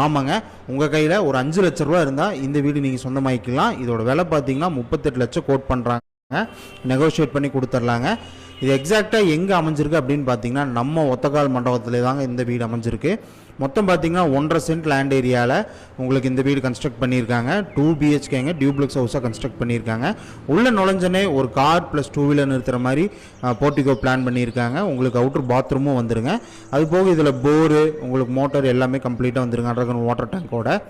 ஆமாங்க, உங்கள் கையில் ஒரு 5 லட்ச ரூபா இருந்தால் இந்த வீடு நீங்கள் சொந்தமாக்கிக்கலாம். இதோட விலை பார்த்தீங்கன்னா 38 லட்சம் கோட் பண்ணுறாங்க. நெகோஷியேட் பண்ணி கொடுத்துர்லாங்க. இது எக்ஸாக்டாக எங்கே அமைஞ்சிருக்கு அப்படின்னு பார்த்தீங்கன்னா நம்ம ஒத்தக்கால் மண்டபத்தில் தாங்க இந்த வீடு அமைஞ்சிருக்கு. மொத்தம் பார்த்தீங்கன்னா 1.5 சென்ட் லேண்ட் ஏரியாவில் உங்களுக்கு இந்த வீடு கன்ஸ்ட்ரக்ட் பண்ணியிருக்காங்க. 2 BHKங்க டியூப்ளெக்ஸ் ஹவுஸாக கன்ஸ்ட்ரக்ட் பண்ணியிருக்காங்க. உள்ள நுழைஞ்சனே ஒரு கார் ப்ளஸ் 2 வீலர் நிறுத்துகிற மாதிரி போர்ட்டிகோ பிளான் பண்ணியிருக்காங்க. உங்களுக்கு அவுட்டர் பாத்ரூமும் வந்துருங்க. அது போக இதில் போரு உங்களுக்கு மோட்டர் எல்லாமே கம்ப்ளீட்டாக வந்துருங்க. அண்டர் வாட்டர் டேங்கோட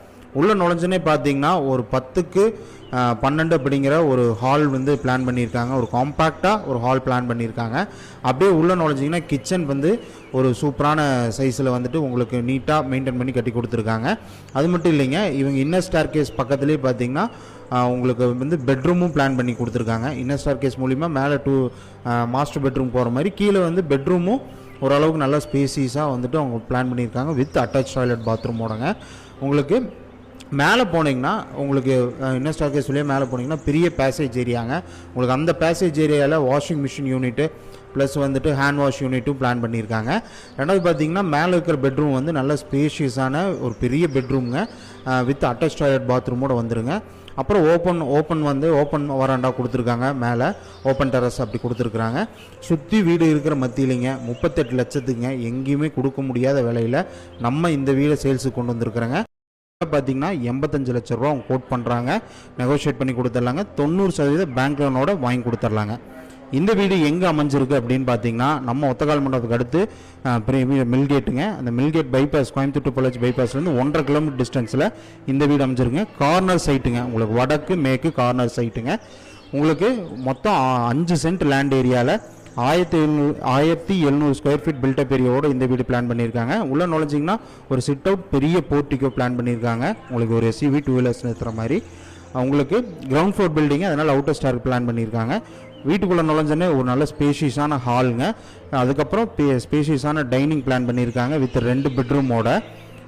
உள்ள நுழைஞ்சனே பார்த்தீங்கன்னா ஒரு 10க்கு 12 அப்படிங்கிற ஒரு ஹால் வந்து பிளான் பண்ணியிருக்காங்க. ஒரு காம்பேக்டாக ஒரு ஹால் பிளான் பண்ணியிருக்காங்க. அப்படியே உள்ளே நுழைஞ்சிங்கன்னா கிச்சன் வந்து ஒரு சூப்பரான சைஸில் வந்துட்டு உங்களுக்கு நீட்டாக மெயின்டைன் பண்ணி கட்டி கொடுத்துருக்காங்க. அது மட்டும் இல்லைங்க, இவங்க இன்னர் ஸ்டார் கேஸ் பக்கத்துலேயே பார்த்தீங்கன்னா உங்களுக்கு வந்து பெட்ரூமும் பிளான் பண்ணி கொடுத்துருக்காங்க. இன்னர் ஸ்டார் கேஸ் மூலிமா மேலே மாஸ்டர் பெட்ரூம் போகிற மாதிரி கீழே வந்து பெட்ரூமும் ஓரளவுக்கு நல்லா ஸ்பேசிஸாக வந்துட்டு அவங்க பிளான் பண்ணியிருக்காங்க. வித் அட்டாச் டாய்லெட் பாத்ரூமோடங்க. உங்களுக்கு மேலே போனீங்கன்னா உங்களுக்கு இன்னர் ஸ்டார் கேஸ் வழியாக மேலே போனீங்கன்னா பெரிய பேசேஜ் ஏரியாங்க. உங்களுக்கு அந்த பேசேஜ் ஏரியாவில் வாஷிங் மிஷின் யூனிட்டு ப்ளஸ் வந்துட்டு ஹேண்ட் வாஷ் யூனிட்டும் பிளான் பண்ணியிருக்காங்க. ரெண்டாவது பார்த்தீங்கன்னா மேலே இருக்கிற பெட்ரூம் வந்து நல்ல ஸ்பேஷியஸான ஒரு பெரிய பெட்ரூம்ங்க. வித் அட்டாச் டாய்லெட் பாத்ரூமோடு வந்துருங்க. அப்புறம் ஓப்பன் வராண்டா கொடுத்துருக்காங்க. மேலே ஓப்பன் டெரஸ் அப்படி கொடுத்துருக்குறாங்க. சுற்றி வீடு இருக்கிற மத்தியிலிங்க 38 லட்சத்துக்குங்க எங்கேயுமே கொடுக்க முடியாத விலையில் நம்ம இந்த வீடை சேல்ஸுக்கு கொண்டு வந்திருக்கிறோங்க. பார்த்தீங்கன்னா 85 லட்ச ரூபா அவங்க கோட் பண்ணுறாங்க. நெகோஷியேட் பண்ணி கொடுத்துர்லாங்க. 90% பேங்க் லோனோட வாங்கி கொடுத்துர்லாங்க. இந்த வீடு எங்கே அமைஞ்சிருக்கு அப்படின்னு பார்த்தீங்கன்னா நம்ம ஒத்தக்கால் மண்டபத்துக்கு அடுத்து மில்கேட்டுங்க. அந்த mill gate bypass Coimbatore to Pollachi பைபாஸ்லேருந்து 1.5 கிலோமீட்டர் டிஸ்டன்ஸில் இந்த வீடு அமைஞ்சிருக்குங்க. கார்னர் சைட்டுங்க. உங்களுக்கு வடக்கு மேற்கு கார்னர் சைட்டுங்க. உங்களுக்கு மொத்தம் 5 சென்ட் லேண்ட் ஏரியாவில் 1700 ஸ்கொயர் ஃபீட் பில்டப் ஏரியாவோட இந்த வீடு பிளான் பண்ணியிருக்காங்க. உள்ள நுழைஞ்சிங்கன்னா ஒரு சிட் அவுட் பெரிய போர்ட்டிகோ பிளான் பண்ணியிருக்காங்க. உங்களுக்கு ஒரு SUV 2 வீலர்ஸ் நிறுத்துற மாதிரி. உங்களுக்கு கிரவுண்ட் ஃப்ளோர் பில்டிங்கு, அதனால் அவுட்டர் ஸ்டார் பிளான் பண்ணியிருக்காங்க. வீட்டுக்குள்ளே நுழைஞ்சோன்னே ஒரு நல்ல ஸ்பேஷியஸான ஹாலுங்க. அதுக்கப்புறம் ஸ்பேஷியஸான டைனிங் பிளான் பண்ணியிருக்காங்க வித் 2 பெட்ரூமோட.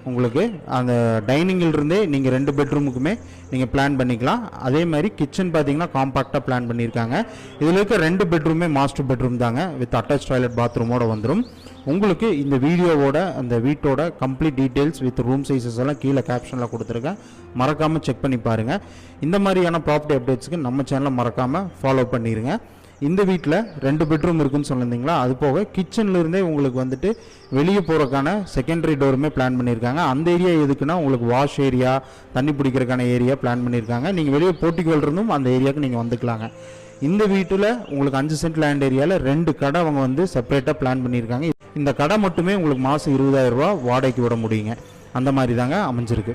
உங்களுக்கு அந்த டைனிங்கிலிருந்தே நீங்கள் 2 பெட்ரூமுக்குமே நீங்கள் பிளான் பண்ணிக்கலாம். அதே மாதிரி கிச்சன் பார்த்தீங்கன்னா காம்பாக்டாக பிளான் பண்ணியிருக்காங்க. இதில் இருக்க 2 பெட்ரூமே மாஸ்டர் பெட்ரூம் தாங்க வித் அட்டாச் டாய்லெட் பாத்ரூமோடு வந்துடும். உங்களுக்கு இந்த வீடியோவோட அந்த வீட்டோட complete details with room sizes எல்லாம் கீழே கேப்ஷனில் கொடுத்துருக்கேன். மறக்காமல் செக் பண்ணி பாருங்கள். இந்த மாதிரியான ப்ராப்பர்ட்டி அப்டேட்ஸுக்கு நம்ம சேனலை மறக்காமல் ஃபாலோ பண்ணிடுங்க. இந்த வீட்டில் 2 பெட்ரூம் இருக்குன்னு சொல்லியிருந்தீங்களா, அது போக கிச்சன்லேருந்தே உங்களுக்கு வந்துட்டு வெளியே போகிறக்கான செகண்டரி டோருமே பிளான் பண்ணியிருக்காங்க. அந்த ஏரியா எதுக்குன்னா உங்களுக்கு வாஷ் ஏரியா, தண்ணி பிடிக்கிறதுக்கான ஏரியா பிளான் பண்ணியிருக்காங்க. நீங்கள் வெளியே போர்ட்டிகோல் இருந்தும் அந்த ஏரியாவுக்கு நீங்கள் வந்துக்கலாங்க. இந்த வீட்டில் உங்களுக்கு 5 சென்ட் லேண்ட் ஏரியாவில் 2 கடை அவங்க வந்து செப்பரேட்டாக பிளான் பண்ணியிருக்காங்க. இந்த கடை மட்டுமே உங்களுக்கு மாதம் 20,000 ரூபா வாடகைக்கு விட முடியுங்க. அந்த மாதிரி தாங்க அமைஞ்சிருக்கு.